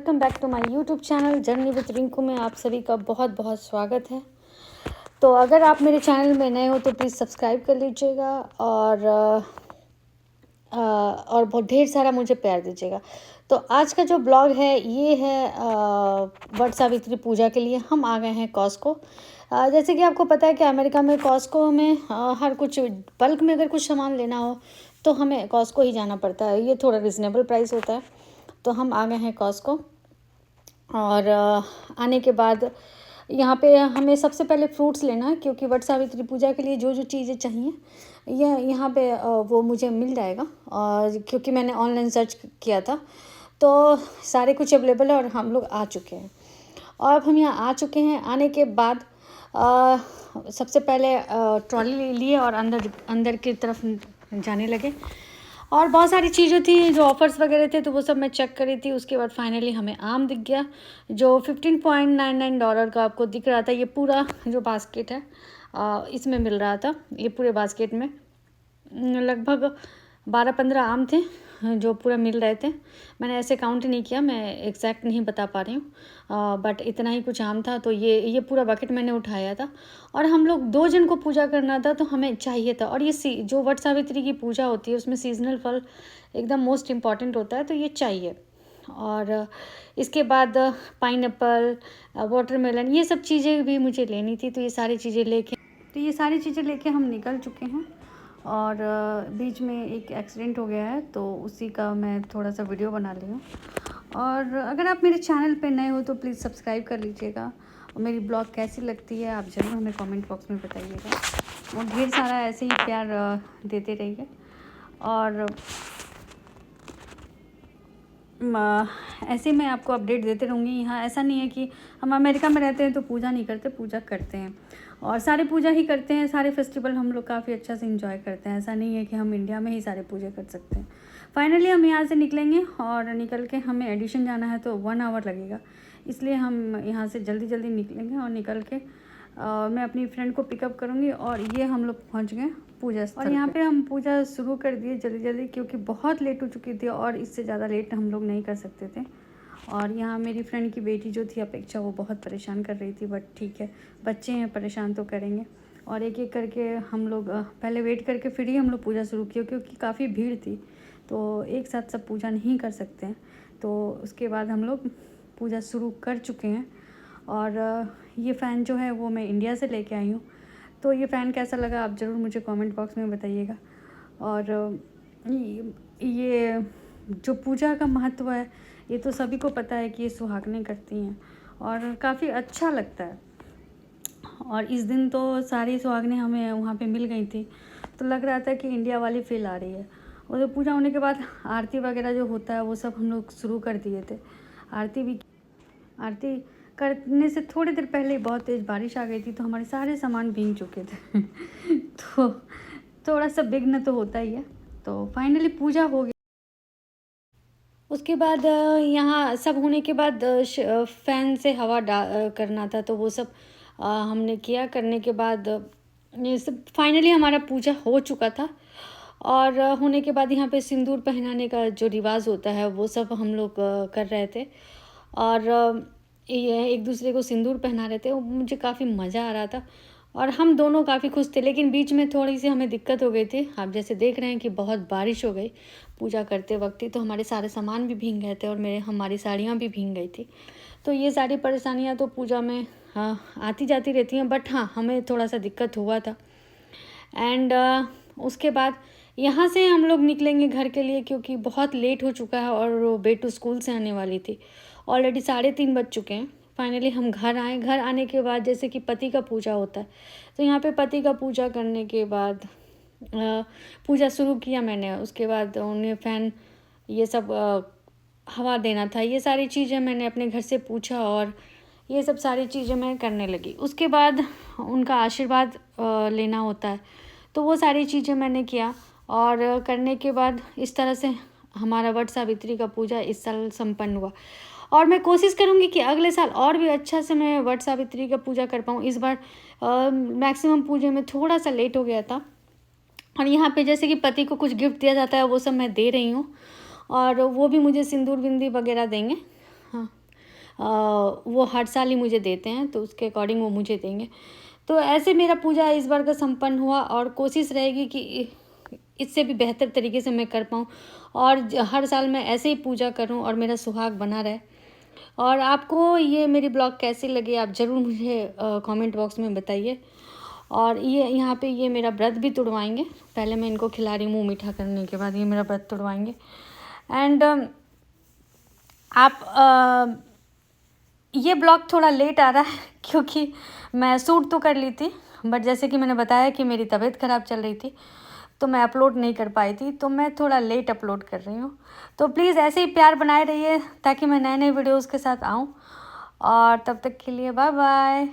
Welcome back to my YouTube channel journey with Rinku में आप सभी का बहुत बहुत स्वागत है। तो अगर आप मेरे चैनल में नए हो तो प्लीज़ सब्सक्राइब कर लीजिएगा और बहुत ढेर सारा मुझे प्यार दीजिएगा। तो आज का जो ब्लॉग है ये है वट सावित्री पूजा के लिए हम आ गए हैं कॉस्को। जैसे कि आपको पता है कि अमेरिका में कॉस्को में हर कुछ बल्क में अगर कुछ सामान लेना हो तो हमें कॉस्को ही जाना पड़ता है। ये थोड़ा रिजनेबल प्राइस होता है। तो हम आ गए हैं कॉस्को और आने के बाद यहाँ पे हमें सबसे पहले फ्रूट्स लेना है क्योंकि वट सावित्री पूजा के लिए जो जो चीज़ें चाहिए यह यहाँ पे वो मुझे मिल जाएगा। और क्योंकि मैंने ऑनलाइन सर्च किया था तो सारे कुछ अवेलेबल है और हम लोग आ चुके हैं। और अब हम यहाँ आ चुके हैं। आने के बाद सबसे पहले ट्रॉली लिए और अंदर की तरफ जाने लगे और बहुत सारी चीज़ें थी जो ऑफ़र्स वगैरह थे तो वो सब मैं चेक करी थी। उसके बाद फाइनली हमें आम दिख गया जो $15.99 का आपको दिख रहा था। ये पूरा जो बास्केट है इसमें मिल रहा था। ये पूरे बास्केट में लगभग 12-15 आम थे जो पूरा मिल रहे थे। मैंने ऐसे काउंट नहीं किया, मैं एग्जैक्ट नहीं बता पा रही हूँ, बट इतना ही कुछ आम था। तो ये पूरा बकेट मैंने उठाया था और हम लोग 2 जन को पूजा करना था तो हमें चाहिए था। और ये जो वट सावित्री की पूजा होती है उसमें सीजनल फल एकदम मोस्ट इम्पॉर्टेंट होता है तो ये चाहिए। और इसके बाद पाइनएप्पल, वाटरमेलन, ये सब चीज़ें भी मुझे लेनी थी। तो ये सारी चीज़ें लेके हम निकल चुके हैं। और बीच में एक एक्सीडेंट हो गया है तो उसी का मैं थोड़ा सा वीडियो बना ली हूँ। और अगर आप मेरे चैनल पे नए हो तो प्लीज़ सब्सक्राइब कर लीजिएगा और मेरी ब्लॉग कैसी लगती है आप ज़रूर हमें कमेंट बॉक्स में बताइएगा और ढेर सारा ऐसे ही प्यार देते रहिए। और ऐसे मैं आपको अपडेट देते रहूँगी। यहाँ ऐसा नहीं है कि हम अमेरिका में रहते हैं तो पूजा नहीं करते, पूजा करते हैं और सारे पूजा ही करते हैं। सारे फेस्टिवल हम लोग काफ़ी अच्छा से इंजॉय करते हैं। ऐसा नहीं है कि हम इंडिया में ही सारे पूजा कर सकते हैं। फाइनली हम यहाँ से निकलेंगे और निकल के हमें एडिशन जाना है तो 1 आवर लगेगा, इसलिए हम यहाँ से जल्दी जल्दी निकलेंगे। और निकल के मैं अपनी फ्रेंड को पिकअप करूँगी और ये हम लोग पहुँच गए पूजा स्थल और यहाँ पे हम पूजा शुरू कर दिए जल्दी जल्दी क्योंकि बहुत लेट हो चुकी थी और इससे ज़्यादा लेट हम लोग नहीं कर सकते थे। और यहाँ मेरी फ्रेंड की बेटी जो थी अपेक्षा, वो बहुत परेशान कर रही थी, बट ठीक है, बच्चे हैं, परेशान तो करेंगे। और एक एक करके हम लोग पहले वेट करके फिर ही हम लोग पूजा शुरू किया क्योंकि काफ़ी भीड़ थी तो एक साथ सब पूजा नहीं कर सकते हैं। तो उसके बाद हम लोग पूजा शुरू कर चुके हैं। और ये फ़ैन जो है वो मैं इंडिया से लेके आई हूँ। तो ये फ़ैन कैसा लगा आप ज़रूर मुझे कमेंट बॉक्स में बताइएगा। और ये जो पूजा का महत्व है ये तो सभी को पता है कि ये सुहागनें करती हैं और काफ़ी अच्छा लगता है। और इस दिन तो सारी सुहागनें हमें वहाँ पे मिल गई थी तो लग रहा था कि इंडिया वाली फ़ील आ रही है। और जो पूजा होने के बाद आरती वगैरह जो होता है वो सब हम लोग शुरू कर दिए थे। आरती करने से थोड़ी देर पहले ही बहुत तेज़ बारिश आ गई थी तो हमारे सारे सामान भीग चुके थे तो थोड़ा सा विघ्न तो होता ही है। तो फाइनली पूजा हो गई। उसके बाद यहाँ सब होने के बाद फ़ैन से हवा करना था तो वो सब हमने किया। करने के बाद ये सब फाइनली हमारा पूजा हो चुका था। और होने के बाद यहाँ पे सिंदूर पहनाने का जो रिवाज होता है वो सब हम लोग कर रहे थे और ये एक दूसरे को सिंदूर पहना रहे थे। वो मुझे काफ़ी मज़ा आ रहा था और हम दोनों काफ़ी खुश थे। लेकिन बीच में थोड़ी सी हमें दिक्कत हो गई थी। आप जैसे देख रहे हैं कि बहुत बारिश हो गई पूजा करते वक्त ही, तो हमारे सारे सामान भी भीग गए थे और हमारी साड़ियाँ भी भीग गई थी। तो ये सारी परेशानियाँ तो पूजा में आती जाती रहती हैं, बट हाँ हमें थोड़ा सा दिक्कत हुआ था। एंड उसके बाद यहाँ से हम लोग निकलेंगे घर के लिए क्योंकि बहुत लेट हो चुका है और वो बेटू स्कूल से आने वाली थी। ऑलरेडी 3:30 बज चुके हैं। फाइनली हम घर आए। घर आने के बाद जैसे कि पति का पूजा होता है तो यहाँ पे पति का पूजा करने के बाद पूजा शुरू किया मैंने। उसके बाद उन्हें फ़ैन ये सब हवा देना था, ये सारी चीज़ें मैंने अपने घर से पूछा और ये सब सारी चीज़ें मैं करने लगी। उसके बाद उनका आशीर्वाद लेना होता है तो वो सारी चीज़ें मैंने किया। और करने के बाद इस तरह से हमारा वट सावित्री का पूजा इस साल संपन्न हुआ। और मैं कोशिश करूँगी कि अगले साल और भी अच्छा से मैं वट सावित्री का पूजा कर पाऊँ। इस बार मैक्सिमम पूजे में थोड़ा सा लेट हो गया था। और यहाँ पे जैसे कि पति को कुछ गिफ्ट दिया जाता है वो सब मैं दे रही हूँ और वो भी मुझे सिंदूर बिंदी वगैरह देंगे। हाँ, वो हर साल ही मुझे देते हैं, तो उसके अकॉर्डिंग वो मुझे देंगे। तो ऐसे मेरा पूजा इस बार का संपन्न हुआ, और कोशिश रहेगी कि इससे भी बेहतर तरीके से मैं कर पाऊँ, और हर साल मैं ऐसे ही पूजा करूँ और मेरा सुहाग बना रहे। और आपको ये मेरी ब्लॉग कैसी लगी आप ज़रूर मुझे कमेंट बॉक्स में बताइए। और ये यहाँ पे ये मेरा व्रत भी तुड़वाएंगे, पहले मैं इनको खिला रही हूँ, मुँह मीठा करने के बाद ये मेरा व्रत तुड़वाएंगे। एंड आप ये ब्लॉग थोड़ा लेट आ रहा है क्योंकि मैं शूट तो कर ली थी, बट जैसे कि मैंने बताया कि मेरी तबीयत ख़राब चल रही थी, तो मैं अपलोड नहीं कर पाई थी, तो मैं थोड़ा लेट अपलोड कर रही हूँ। तो प्लीज़ ऐसे ही प्यार बनाए रहिए ताकि मैं नए नए वीडियोज़ के साथ आऊँ। और तब तक के लिए बाय बाय।